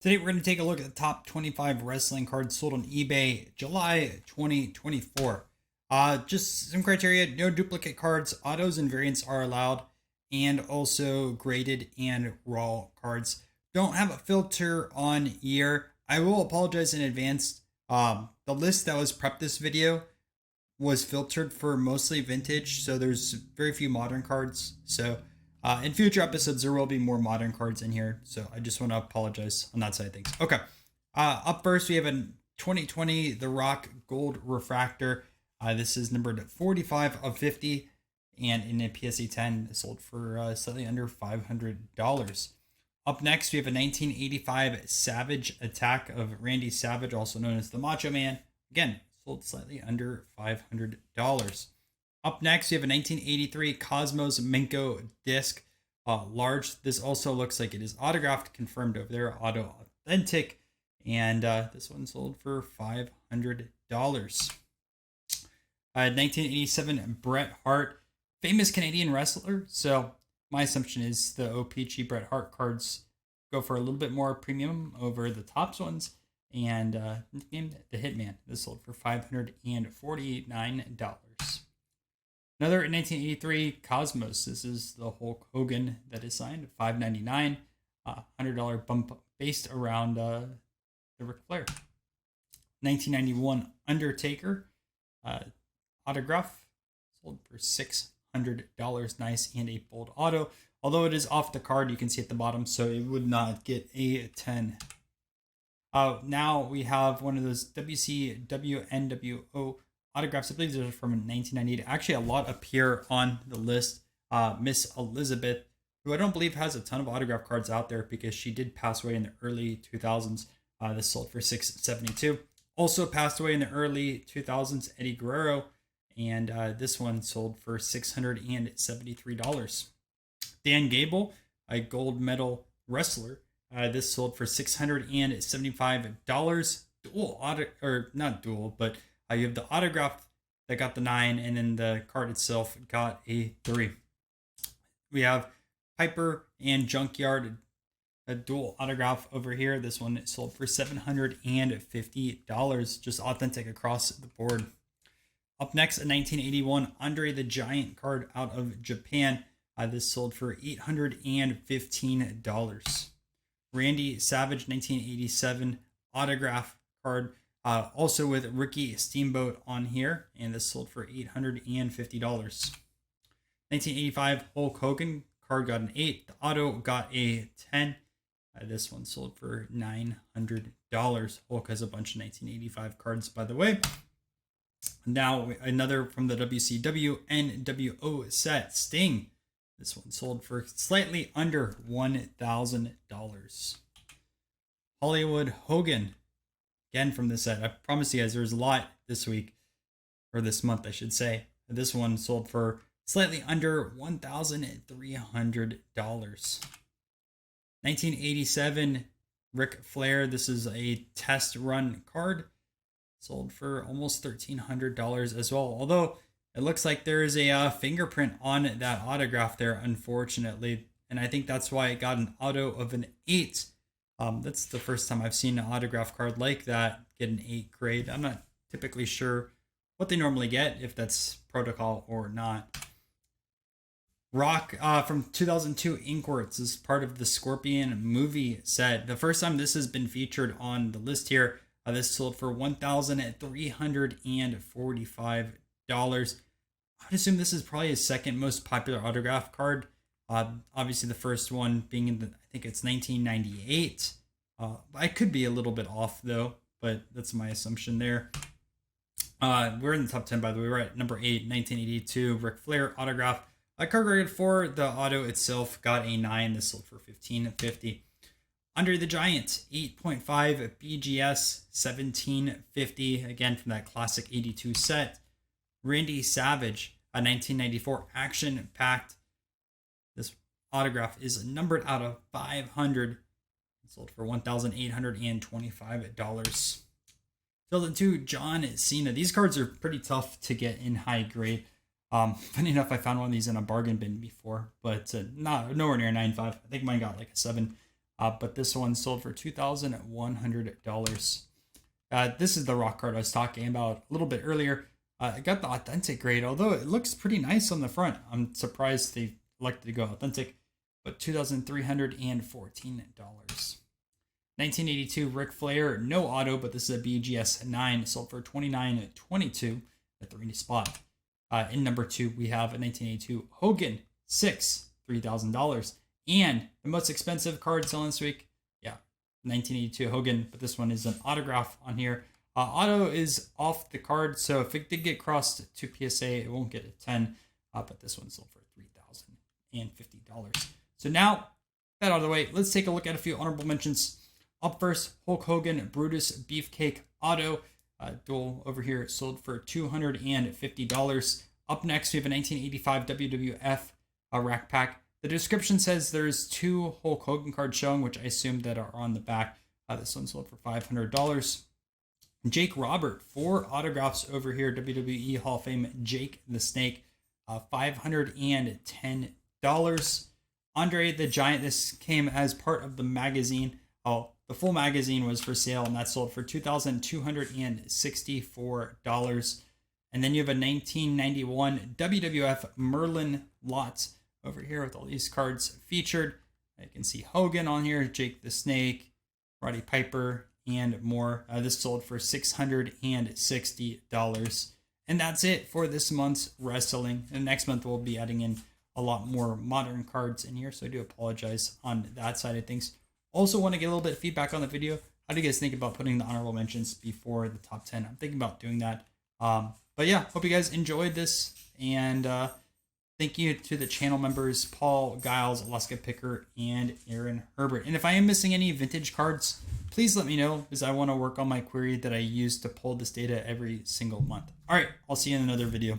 Today we're going to take a look at the top 25 wrestling cards sold on eBay July 2024. Just some criteria: no duplicate cards, autos and variants are allowed, and also graded and raw cards. Don't have a filter on year. I will apologize in advance. The list that was prepped this video was filtered for mostly vintage, so there's very few modern cards. So in future episodes, there will be more modern cards in here. So I just want to apologize on that side of things. Okay. Up first, we have a 2020 The Rock Gold Refractor. This is numbered 45 of 50 and in a PSA 10, sold for slightly under $500. Up next, we have a 1985 Savage Attack of Randy Savage, also known as the Macho Man. Again, sold slightly under $500. Up next, we have a 1983 Cosmos Minko disc, large. This also looks like it is autographed, confirmed over there, auto authentic, and this one sold for $500. 1987 Bret Hart, famous Canadian wrestler. So my assumption is the OPG Bret Hart cards go for a little bit more premium over the tops ones. And nicknamed the Hitman. This sold for $549. Another 1983 Cosmos. This is the Hulk Hogan that is signed, $599, $100 bump based around the Ric Flair. 1991 Undertaker autograph, sold for $600. Nice and a bold auto. Although it is off the card, you can see at the bottom, so it would not get a 10. Now we have one of those WCW NWO autographs. I believe these are from 1998. Actually, a lot appear on the list. Miss Elizabeth, who I don't believe has a ton of autograph cards out there because she did pass away in the early 2000s. This sold for $672. Also passed away in the early 2000s, Eddie Guerrero, and this one sold for $673. Dan Gable, a gold medal wrestler. This sold for $675. Dual auto, or not dual, but you have the autograph that got the 9, and then the card itself got a 3. We have Piper and Junkyard, a dual autograph over here. This one sold for $750, just authentic across the board. Up next, a 1981 Andre the Giant card out of Japan. This sold for $815. Randy Savage 1987 autograph card, also with Ricky Steamboat on here, and this sold for $850. 1985 Hulk Hogan card got an 8. The auto got a 10. This one sold for $900. Hulk has a bunch of 1985 cards, by the way. Now another from the WCW NWO set, Sting. This one sold for slightly under $1,000. Hollywood Hogan, again from this set. I promise you guys there's a lot this week, or this month I should say. This one sold for slightly under $1,300. 1987 Ric Flair. This is a test run card. Sold for almost $1,300 as well. Although it looks like there is a fingerprint on that autograph there, unfortunately. And I think that's why it got an auto of an 8. That's the first time I've seen an autograph card like that get an 8 grade. I'm not typically sure what they normally get, if that's protocol or not. Rock from 2002 Inkworks is part of the Scorpion movie set. The first time this has been featured on the list here, this sold for $1,345. I'd assume this is probably his second most popular autograph card. Obviously, the first one being in I think it's 1998. I could be a little bit off though, but that's my assumption there. We're in the top 10, by the way. We're at number 8, 1982 Ric Flair autograph. Card graded 4. The auto itself got a 9. This sold for $1,550. Andre the Giant, 8.5 BGS, $1,750. Again, from that classic 82 set. Randy Savage, a 1994 action-packed. This autograph is numbered out of 500. It sold for $1,825. 2002 John Cena. These cards are pretty tough to get in high grade. Funny enough, I found one of these in a bargain bin before, but nowhere near 9.5. I think mine got like a 7. but this one sold for $2,100. This is the rock card I was talking about a little bit earlier. It got the authentic grade, although it looks pretty nice on the front. I'm surprised they elected to go authentic, but $2,314. 1982 Ric Flair, no auto, but this is a BGS 9, sold for $29.22 at the arena spot. In number 2, we have a 1982 Hogan 6, $3,000. And the most expensive card selling this week, 1982 Hogan, but this one is an autograph on here. Auto is off the card, so if it did get crossed to PSA, it won't get a 10, but this one sold for $3,050. So now, that out of the way, let's take a look at a few honorable mentions. Up first, Hulk Hogan Brutus Beefcake Auto. Dual over here sold for $250. Up next, we have a 1985 WWF rack pack. The description says there's 2 Hulk Hogan cards showing, which I assume that are on the back. This one sold for $500. Jake Robert, 4 autographs over here. WWE Hall of Fame Jake the Snake, $510. Andre the Giant, this came as part of the magazine. The full magazine was for sale, and that sold for $2,264. And then you have a 1991 WWF Merlin lot over here with all these cards featured. You can see Hogan on here, Jake the Snake, Roddy Piper, and more. This sold for $660. And that's it for this month's wrestling. And next month we'll be adding in a lot more modern cards in here, so I do apologize on that side of things. Also want to get a little bit of feedback on the video. How do you guys think about putting the honorable mentions before the top 10? I'm thinking about doing that. But yeah, hope you guys enjoyed this. And thank you to the channel members, Paul, Giles, Alaska Picker, and Aaron Herbert. And if I am missing any vintage cards, please let me know, because I want to work on my query that I use to pull this data every single month. All right, I'll see you in another video.